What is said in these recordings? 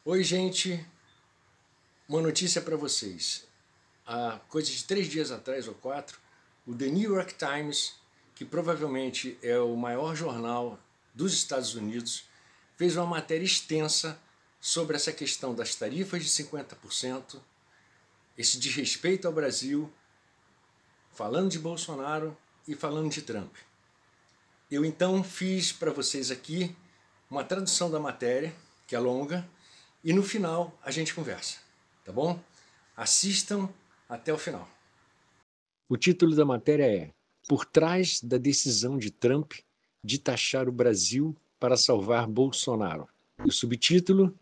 Oi, gente. Uma notícia para vocês. Há coisa de 3 dias atrás ou 4, o The New York Times, que provavelmente é o maior jornal dos Estados Unidos, fez uma matéria extensa sobre essa questão das tarifas de 50%, esse desrespeito ao Brasil, falando de Bolsonaro e falando de Trump. Eu então fiz para vocês aqui uma tradução da matéria, que é longa, e no final a gente conversa, tá bom? Assistam até o final. O título da matéria é Por trás da decisão de Trump de taxar o Brasil para salvar Bolsonaro. E o subtítulo: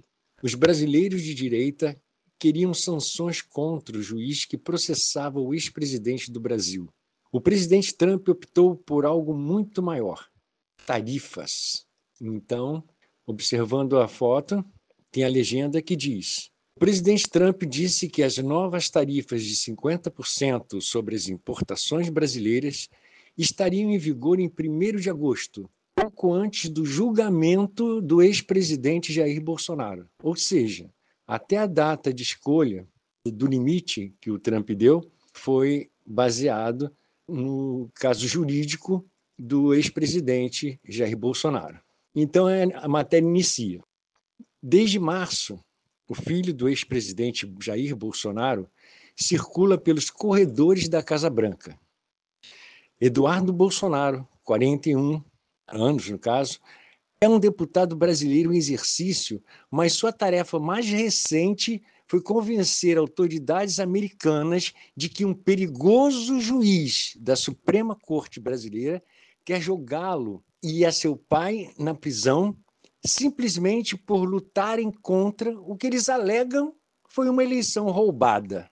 Os brasileiros de direita queriam sanções contra o juiz que processava o ex-presidente do Brasil. O presidente Trump optou por algo muito maior: tarifas. Então, observando a foto, tem a legenda que diz: o presidente Trump disse que as novas tarifas de 50% sobre as importações brasileiras estariam em vigor em 1º de agosto, pouco antes do julgamento do ex-presidente Jair Bolsonaro. Ou seja, até a data de escolha do limite que o Trump deu foi baseado no caso jurídico do ex-presidente Jair Bolsonaro. Então a matéria inicia. Desde março, o filho do ex-presidente Jair Bolsonaro circula pelos corredores da Casa Branca. Eduardo Bolsonaro, 41 anos no caso, é um deputado brasileiro em exercício, mas sua tarefa mais recente foi convencer autoridades americanas de que um perigoso juiz da Suprema Corte brasileira quer jogá-lo e a seu pai na prisão simplesmente por lutarem contra o que eles alegam foi uma eleição roubada.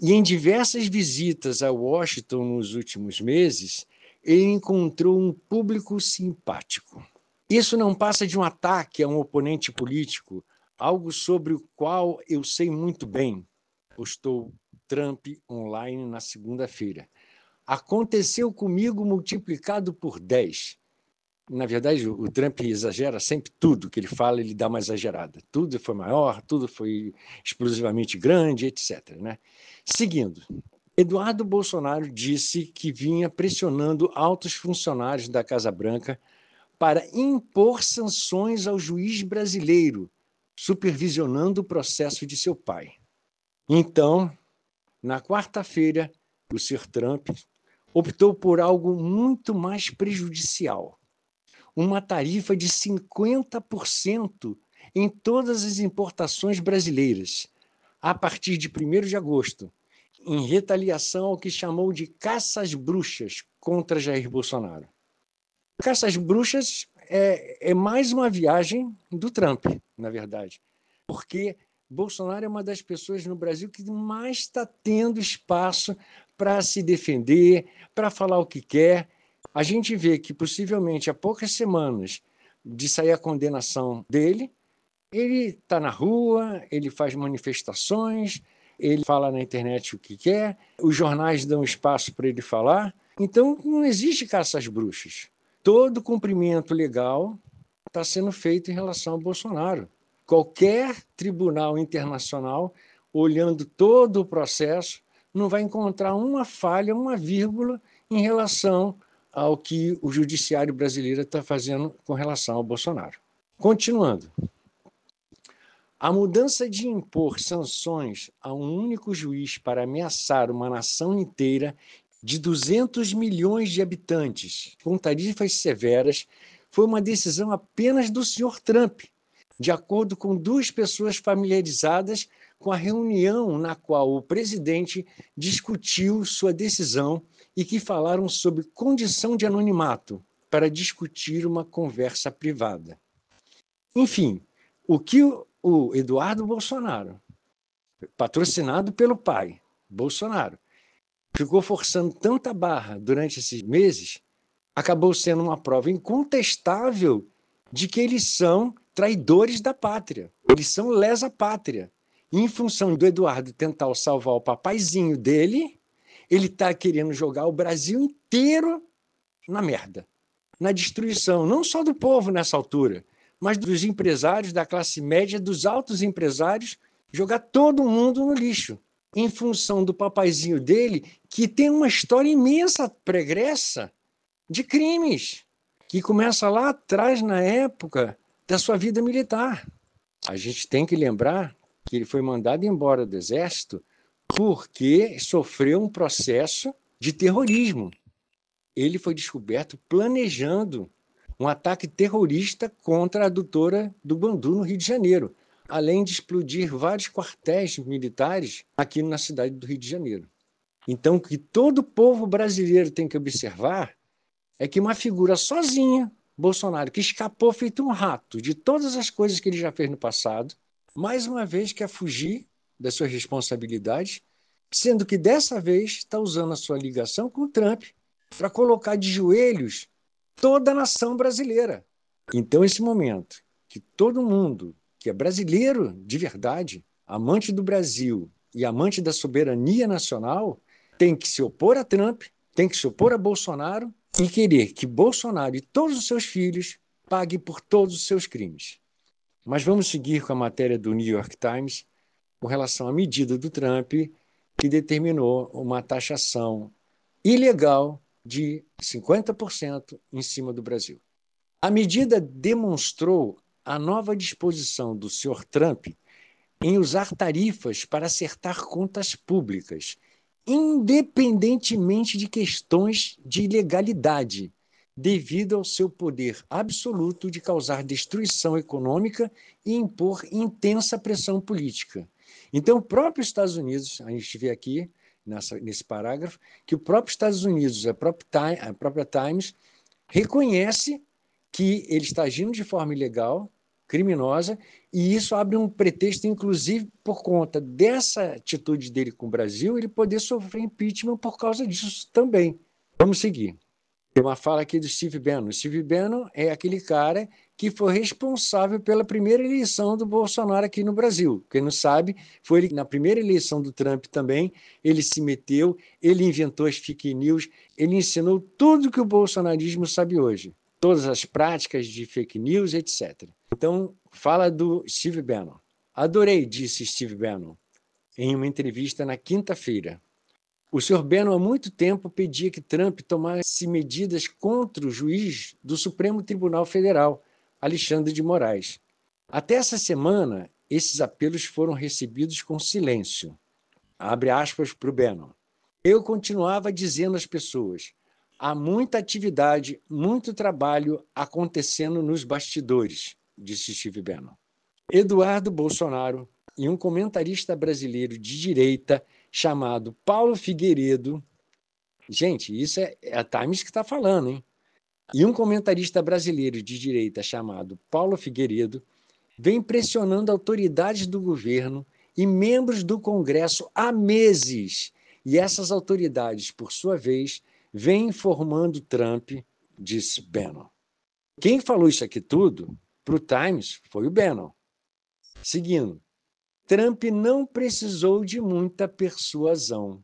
E em diversas visitas a Washington nos últimos meses, ele encontrou um público simpático. Isso não passa de um ataque a um oponente político, algo sobre o qual eu sei muito bem, postou Trump online na segunda-feira. Aconteceu comigo multiplicado por 10. Na verdade, o Trump exagera sempre tudo que ele fala, ele dá uma exagerada. Tudo foi maior, tudo foi explosivamente grande, etc. Né? Seguindo, Eduardo Bolsonaro disse que vinha pressionando altos funcionários da Casa Branca para impor sanções ao juiz brasileiro, supervisionando o processo de seu pai. Então, na quarta-feira, o Sr. Trump optou por algo muito mais prejudicial: uma tarifa de 50% em todas as importações brasileiras, a partir de 1º de agosto, em retaliação ao que chamou de caça às bruxas contra Jair Bolsonaro. Caça às bruxas é mais uma viagem do Trump, na verdade, porque Bolsonaro é uma das pessoas no Brasil que mais está tendo espaço para se defender, para falar o que quer. A gente vê que, possivelmente, há poucas semanas de sair a condenação dele, ele está na rua, ele faz manifestações, ele fala na internet o que quer, os jornais dão espaço para ele falar. Então, não existe caça às bruxas. Todo cumprimento legal está sendo feito em relação ao Bolsonaro. Qualquer tribunal internacional, olhando todo o processo, não vai encontrar uma falha, uma vírgula em relação ao que o judiciário brasileiro está fazendo com relação ao Bolsonaro. Continuando. A mudança de impor sanções a um único juiz para ameaçar uma nação inteira de 200 milhões de habitantes, com tarifas severas, foi uma decisão apenas do Sr. Trump, de acordo com 2 pessoas familiarizadas com a reunião na qual o presidente discutiu sua decisão e que falaram sobre condição de anonimato para discutir uma conversa privada. Enfim, o que o Eduardo Bolsonaro, patrocinado pelo pai, Bolsonaro, ficou forçando tanta barra durante esses meses, acabou sendo uma prova incontestável de que eles são traidores da pátria, eles são lesa-pátria. E em função do Eduardo tentar salvar o papaizinho dele, ele está querendo jogar o Brasil inteiro na merda, na destruição, não só do povo nessa altura, mas dos empresários, da classe média, dos altos empresários, jogar todo mundo no lixo, em função do papaizinho dele, que tem uma história imensa, pregressa, de crimes, que começa lá atrás, na época da sua vida militar. A gente tem que lembrar que ele foi mandado embora do Exército porque sofreu um processo de terrorismo. Ele foi descoberto planejando um ataque terrorista contra a adutora do Bandu, no Rio de Janeiro, além de explodir vários quartéis militares aqui na cidade do Rio de Janeiro. Então, o que todo povo brasileiro tem que observar é que uma figura sozinha, Bolsonaro, que escapou feito um rato de todas as coisas que ele já fez no passado, mais uma vez quer fugir das suas responsabilidades, sendo que dessa vez está usando a sua ligação com o Trump para colocar de joelhos toda a nação brasileira. Então, esse momento que todo mundo que é brasileiro de verdade, amante do Brasil e amante da soberania nacional, tem que se opor a Trump, tem que se opor a Bolsonaro e querer que Bolsonaro e todos os seus filhos paguem por todos os seus crimes. Mas vamos seguir com a matéria do New York Times com relação à medida do Trump que determinou uma taxação ilegal de 50% em cima do Brasil. A medida demonstrou a nova disposição do Sr. Trump em usar tarifas para acertar contas públicas, independentemente de questões de ilegalidade, devido ao seu poder absoluto de causar destruição econômica e impor intensa pressão política. Então, o próprio Estados Unidos, a gente vê aqui nesse parágrafo, que o próprio Estados Unidos, a própria Times, reconhece que ele está agindo de forma ilegal, criminosa, e isso abre um pretexto, inclusive, por conta dessa atitude dele com o Brasil, ele poder sofrer impeachment por causa disso também. Vamos seguir. Tem uma fala aqui do Steve Bannon. Steve Bannon é aquele cara que foi responsável pela primeira eleição do Bolsonaro aqui no Brasil. Quem não sabe, foi ele na primeira eleição do Trump também, ele se meteu, ele inventou as fake news, ele ensinou tudo que o bolsonarismo sabe hoje, todas as práticas de fake news, etc. Então, fala do Steve Bannon. Adorei, disse Steve Bannon, em uma entrevista na quinta-feira. O Sr. Bannon há muito tempo pedia que Trump tomasse medidas contra o juiz do Supremo Tribunal Federal, Alexandre de Moraes. Até essa semana, esses apelos foram recebidos com silêncio. Abre aspas para o Bannon. Eu continuava dizendo às pessoas: há muita atividade, muito trabalho acontecendo nos bastidores, disse Steve Bannon. Eduardo Bolsonaro e um comentarista brasileiro de direita chamado Paulo Figueiredo. Gente, isso é a Times que está falando, hein? E um comentarista brasileiro de direita chamado Paulo Figueiredo vem pressionando autoridades do governo e membros do Congresso há meses. E essas autoridades, por sua vez, vêm informando Trump, disse Bannon. Quem falou isso aqui tudo para o Times foi o Bannon. Seguindo, Trump não precisou de muita persuasão.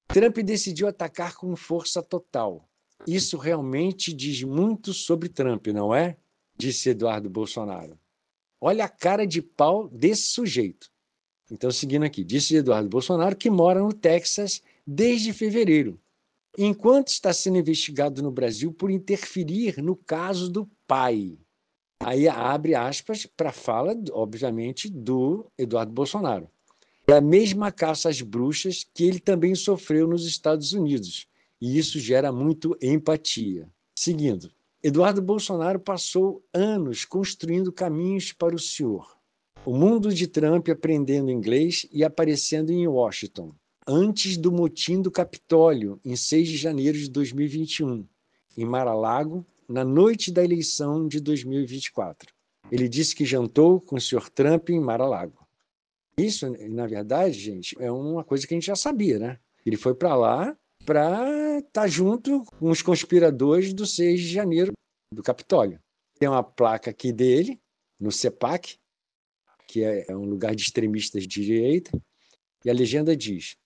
Trump decidiu atacar com força total. Isso realmente diz muito sobre Trump, não é? Disse Eduardo Bolsonaro. Olha a cara de pau desse sujeito. Então, seguindo aqui, disse Eduardo Bolsonaro, que mora no Texas desde fevereiro, enquanto está sendo investigado no Brasil por interferir no caso do pai. Aí abre aspas para a fala, obviamente, do Eduardo Bolsonaro. É a mesma caça às bruxas que ele também sofreu nos Estados Unidos, e isso gera muito empatia. Seguindo, Eduardo Bolsonaro passou anos construindo caminhos para o senhor. O mundo de Trump aprendendo inglês e aparecendo em Washington, antes do motim do Capitólio, em 6 de janeiro de 2021, em Mar-a-Lago, na noite da eleição de 2024. Ele disse que jantou com o senhor Trump em Mar-a-Lago. Isso, na verdade, gente, é uma coisa que a gente já sabia, né? Ele foi para lá para estar junto com os conspiradores do 6 de janeiro do Capitólio. Tem uma placa aqui dele, no CEPAC, que é um lugar de extremistas de direita, e a legenda diz: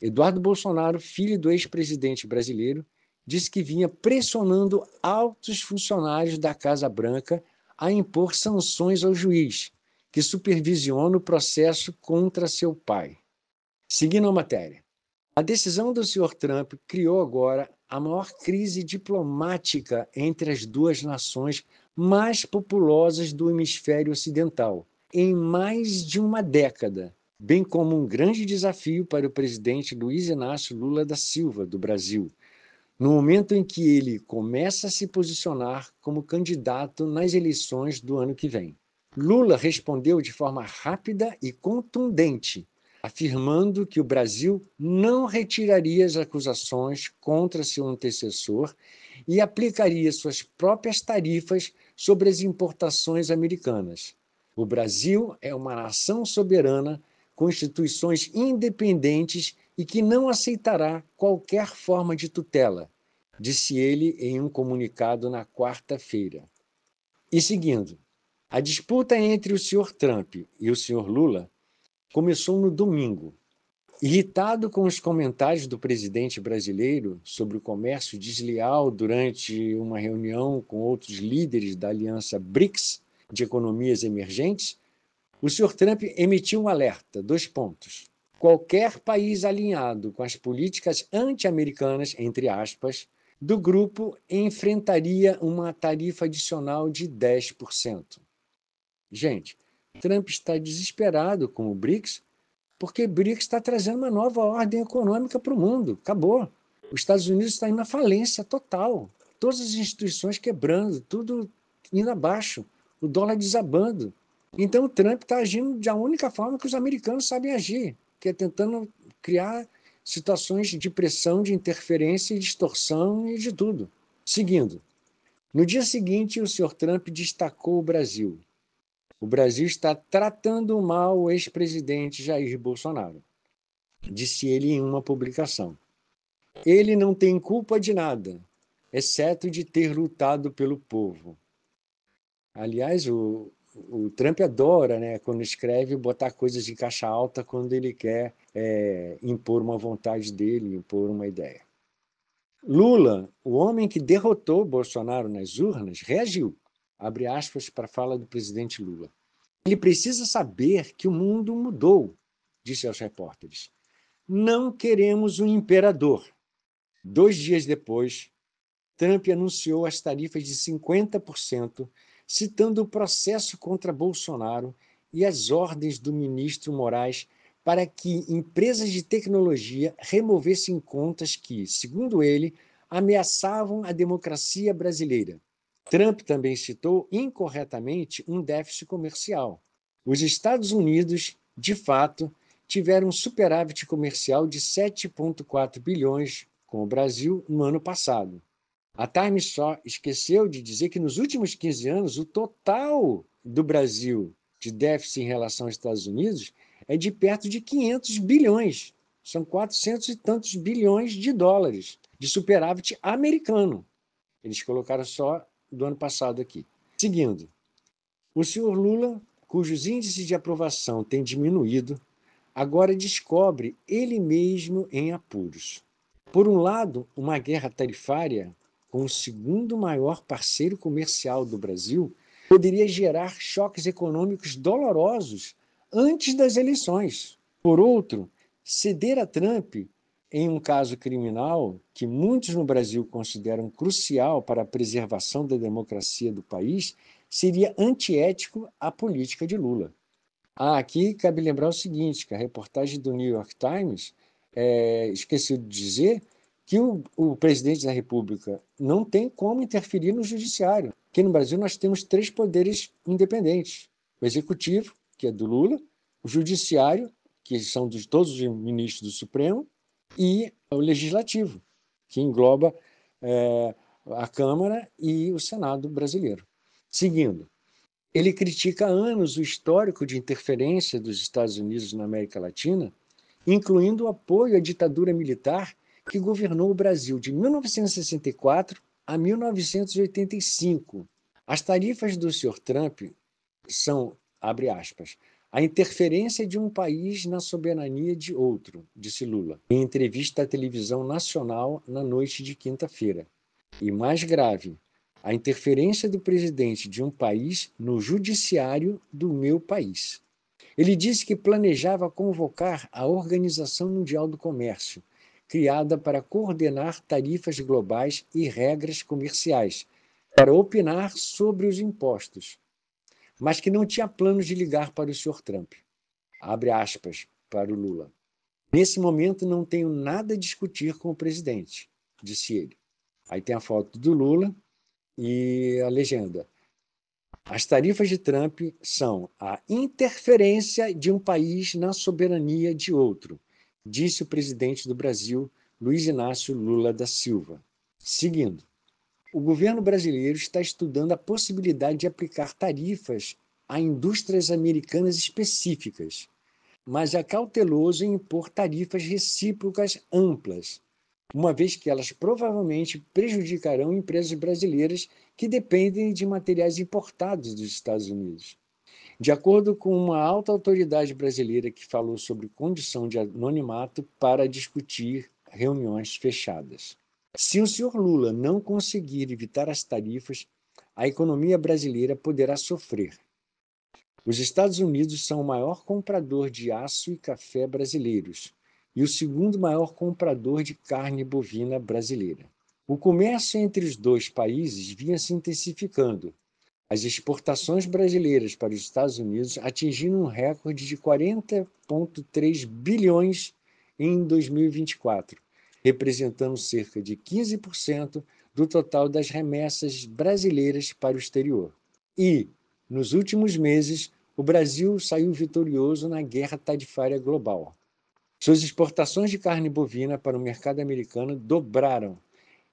Eduardo Bolsonaro, filho do ex-presidente brasileiro, disse que vinha pressionando altos funcionários da Casa Branca a impor sanções ao juiz, que supervisiona o processo contra seu pai. Seguindo a matéria. A decisão do Sr. Trump criou agora a maior crise diplomática entre as duas nações mais populosas do hemisfério ocidental, em mais de uma década, bem como um grande desafio para o presidente Luiz Inácio Lula da Silva, do Brasil, no momento em que ele começa a se posicionar como candidato nas eleições do ano que vem. Lula respondeu de forma rápida e contundente, afirmando que o Brasil não retiraria as acusações contra seu antecessor e aplicaria suas próprias tarifas sobre as importações americanas. O Brasil é uma nação soberana, com instituições independentes e que não aceitará qualquer forma de tutela, disse ele em um comunicado na quarta-feira. E seguindo, a disputa entre o Sr. Trump e o Sr. Lula começou no domingo. Irritado com os comentários do presidente brasileiro sobre o comércio desleal durante uma reunião com outros líderes da aliança BRICS de economias emergentes, o Sr. Trump emitiu um alerta, 2 pontos. Qualquer país alinhado com as políticas anti-americanas, entre aspas, do grupo enfrentaria uma tarifa adicional de 10%. Gente, Trump está desesperado com o BRICS porque o BRICS está trazendo uma nova ordem econômica para o mundo. Acabou. Os Estados Unidos estão indo à falência total. Todas as instituições quebrando, tudo indo abaixo, o dólar desabando. Então o Trump está agindo da única forma que os americanos sabem agir, que é tentando criar situações de pressão, de interferência e distorção e de tudo. Seguindo. No dia seguinte, o Sr. Trump destacou o Brasil. O Brasil está tratando mal o ex-presidente Jair Bolsonaro, disse ele em uma publicação. Ele não tem culpa de nada, exceto de ter lutado pelo povo. Aliás, o Trump adora, né, quando escreve, botar coisas em caixa alta quando ele quer impor uma vontade dele, impor uma ideia. Lula, o homem que derrotou Bolsonaro nas urnas, reagiu. Abre aspas para a fala do presidente Lula. Ele precisa saber que o mundo mudou, disse aos repórteres. Não queremos um imperador. 2 dias depois, Trump anunciou as tarifas de 50%, citando o processo contra Bolsonaro e as ordens do ministro Moraes para que empresas de tecnologia removessem contas que, segundo ele, ameaçavam a democracia brasileira. Trump também citou incorretamente um déficit comercial. Os Estados Unidos, de fato, tiveram um superávit comercial de 7,4 bilhões com o Brasil no ano passado. A Times só esqueceu de dizer que nos últimos 15 anos o total do Brasil de déficit em relação aos Estados Unidos é de perto de 500 bilhões. São 400 e tantos bilhões de dólares de superávit americano. Eles colocaram só do ano passado aqui. Seguindo, o senhor Lula, cujos índices de aprovação têm diminuído, agora descobre ele mesmo em apuros. Por um lado, uma guerra tarifária com o segundo maior parceiro comercial do Brasil poderia gerar choques econômicos dolorosos antes das eleições. Por outro, ceder a Trump em um caso criminal que muitos no Brasil consideram crucial para a preservação da democracia do país seria antiético à política de Lula. Aqui cabe lembrar o seguinte, que a reportagem do New York Times esqueceu de dizer que o presidente da República não tem como interferir no judiciário. Aqui no Brasil nós temos 3 poderes independentes. O executivo, que é do Lula, o judiciário, que são de todos os ministros do Supremo, e o legislativo, que engloba a Câmara e o Senado brasileiro. Seguindo, ele critica há anos o histórico de interferência dos Estados Unidos na América Latina, incluindo o apoio à ditadura militar que governou o Brasil de 1964 a 1985. As tarifas do Sr. Trump são, abre aspas, a interferência de um país na soberania de outro, disse Lula, em entrevista à televisão nacional na noite de quinta-feira. E mais grave, A interferência do presidente de um país no judiciário do meu país. Ele disse que planejava convocar a Organização Mundial do Comércio, criada para coordenar tarifas globais e regras comerciais, para opinar sobre os impostos, mas que não tinha planos de ligar para o Sr. Trump. Abre aspas para o Lula. Nesse momento não tenho nada a discutir com o presidente, disse ele. Aí tem a foto do Lula e a legenda. As tarifas de Trump são a interferência de um país na soberania de outro, disse o presidente do Brasil, Luiz Inácio Lula da Silva. Seguindo, o governo brasileiro está estudando a possibilidade de aplicar tarifas a indústrias americanas específicas, mas é cauteloso em impor tarifas recíprocas amplas, uma vez que elas provavelmente prejudicarão empresas brasileiras que dependem de materiais importados dos Estados Unidos. De acordo com uma alta autoridade brasileira que falou sobre condição de anonimato para discutir reuniões fechadas. Se o senhor Lula não conseguir evitar as tarifas, a economia brasileira poderá sofrer. Os Estados Unidos são o maior comprador de aço e café brasileiros e o segundo maior comprador de carne bovina brasileira. O comércio entre os dois países vinha se intensificando. As exportações brasileiras para os Estados Unidos atingiram um recorde de 40,3 bilhões em 2024, representando cerca de 15% do total das remessas brasileiras para o exterior. E, nos últimos meses, o Brasil saiu vitorioso na guerra tarifária global. Suas exportações de carne bovina para o mercado americano dobraram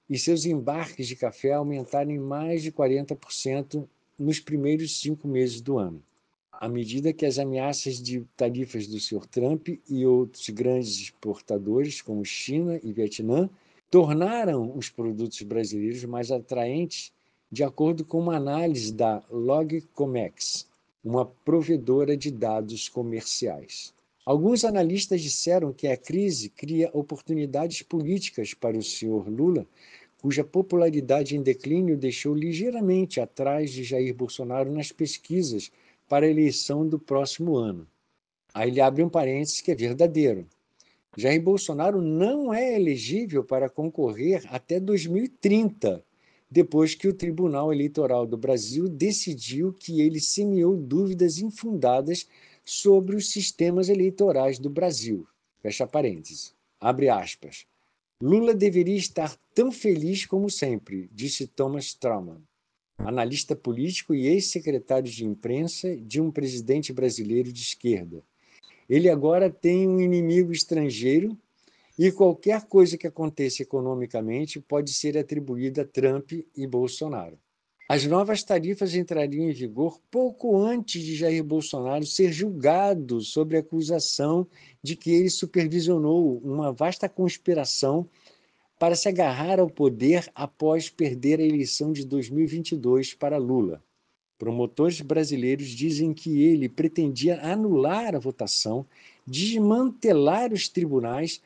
e seus embarques de café aumentaram em mais de 40% nos primeiros 5 meses do ano. À medida que as ameaças de tarifas do Sr. Trump e outros grandes exportadores, como China e Vietnã, tornaram os produtos brasileiros mais atraentes, de acordo com uma análise da Logcomex, uma provedora de dados comerciais. Alguns analistas disseram que a crise cria oportunidades políticas para o Sr. Lula, cuja popularidade em declínio deixou ligeiramente atrás de Jair Bolsonaro nas pesquisas para a eleição do próximo ano. Aí ele abre um parênteses que é verdadeiro. Jair Bolsonaro não é elegível para concorrer até 2030, depois que o Tribunal Eleitoral do Brasil decidiu que ele semeou dúvidas infundadas sobre os sistemas eleitorais do Brasil. Fecha parênteses. Abre aspas. Lula deveria estar tão feliz como sempre, disse Thomas Traumann, analista político e ex-secretário de imprensa de um presidente brasileiro de esquerda. Ele agora tem um inimigo estrangeiro e qualquer coisa que aconteça economicamente pode ser atribuída a Trump e Bolsonaro. As novas tarifas entrariam em vigor pouco antes de Jair Bolsonaro ser julgado sobre a acusação de que ele supervisionou uma vasta conspiração para se agarrar ao poder após perder a eleição de 2022 para Lula. Promotores brasileiros dizem que ele pretendia anular a votação, desmantelar os tribunais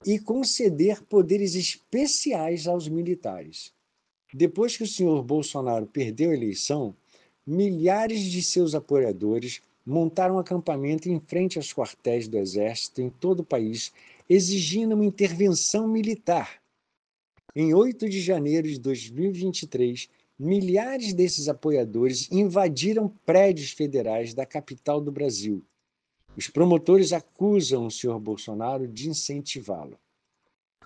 e conceder poderes especiais aos militares. Depois que o senhor Bolsonaro perdeu a eleição, milhares de seus apoiadores montaram acampamento em frente aos quartéis do Exército em todo o país, exigindo uma intervenção militar. Em 8 de janeiro de 2023, milhares desses apoiadores invadiram prédios federais da capital do Brasil. Os promotores acusam o senhor Bolsonaro de incentivá-lo.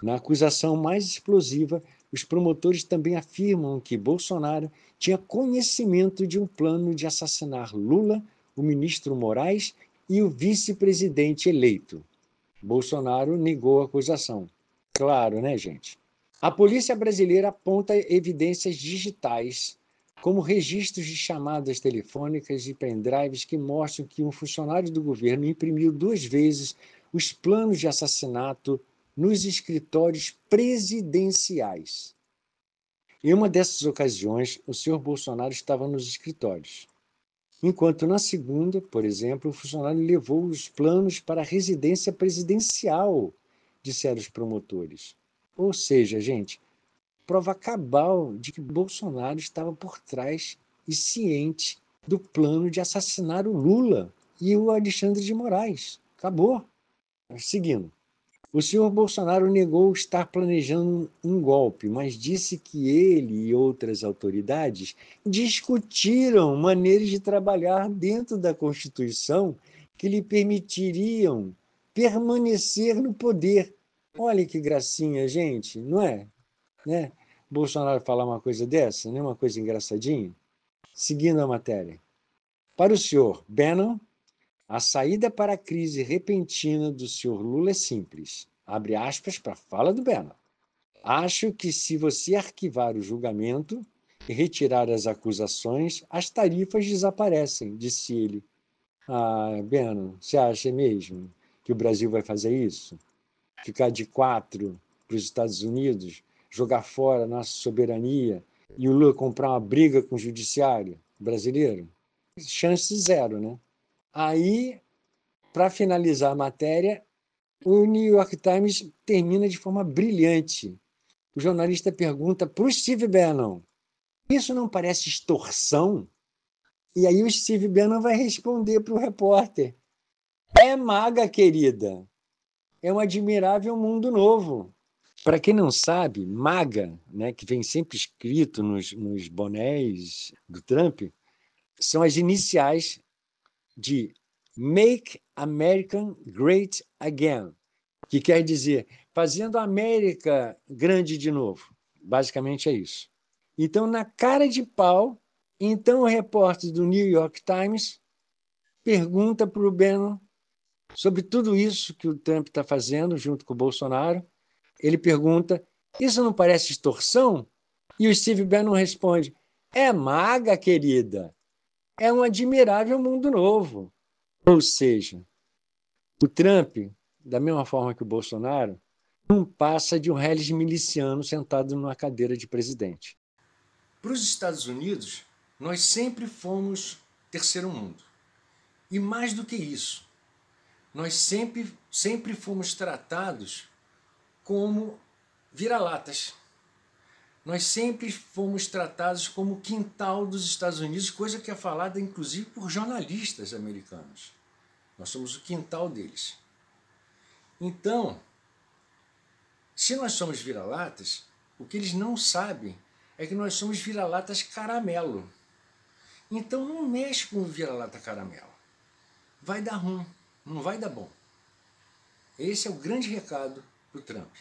Na acusação mais explosiva, os promotores também afirmam que Bolsonaro tinha conhecimento de um plano de assassinar Lula, o ministro Moraes e o vice-presidente eleito. Bolsonaro negou a acusação. Claro, né, gente? A polícia brasileira aponta evidências digitais, como registros de chamadas telefônicas e pendrives que mostram que um funcionário do governo imprimiu 2 vezes os planos de assassinato nos escritórios presidenciais. Em uma dessas ocasiões, o senhor Bolsonaro estava nos escritórios, enquanto na segunda, por exemplo, o funcionário levou os planos para a residência presidencial, disseram os promotores. Ou seja, gente, prova cabal de que Bolsonaro estava por trás e ciente do plano de assassinar o Lula e o Alexandre de Moraes. Acabou. Seguindo. O senhor Bolsonaro negou estar planejando um golpe, mas disse que ele e outras autoridades discutiram maneiras de trabalhar dentro da Constituição que lhe permitiriam permanecer no poder. Olha que gracinha, gente, não é? Né? Bolsonaro falar uma coisa dessa, não é uma coisa engraçadinha? Seguindo a matéria. Para o senhor Bannon, a saída para a crise repentina do senhor Lula é simples. Abre aspas para a fala do Bannon. Acho que se você arquivar o julgamento e retirar as acusações, as tarifas desaparecem, disse ele. Ah, Bannon, você acha mesmo que o Brasil vai fazer isso? Ficar de 4 para os Estados Unidos, jogar fora a nossa soberania e o Lula comprar uma briga com o judiciário brasileiro? Chance zero, né? Aí, para finalizar a matéria, o New York Times termina de forma brilhante. O jornalista pergunta para o Steve Bannon: isso não parece extorsão? E aí o Steve Bannon vai responder para o repórter: é maga, querida. É um admirável mundo novo. Para quem não sabe, MAGA, né, que vem sempre escrito nos bonés do Trump, são as iniciais de Make America Great Again, que quer dizer fazendo a América grande de novo. Basicamente é isso. Então, na cara de pau, então o repórter do New York Times pergunta para o Bannon sobre tudo isso que o Trump está fazendo junto com o Bolsonaro. Ele pergunta: isso não parece extorsão? E o Steve Bannon responde: é maga, querida. É um admirável mundo novo. Ou seja, o Trump, da mesma forma que o Bolsonaro, não passa de um reles miliciano sentado numa cadeira de presidente. Para os Estados Unidos, nós sempre fomos terceiro mundo. E mais do que isso, nós sempre fomos tratados como vira-latas. Nós sempre fomos tratados como o quintal dos Estados Unidos, coisa que é falada inclusive por jornalistas americanos. Nós somos o quintal deles. Então, se nós somos vira-latas, o que eles não sabem é que nós somos vira-latas caramelo. Então não mexe com o vira-lata caramelo. Vai dar ruim, não vai dar bom. Esse é o grande recado para o Trump.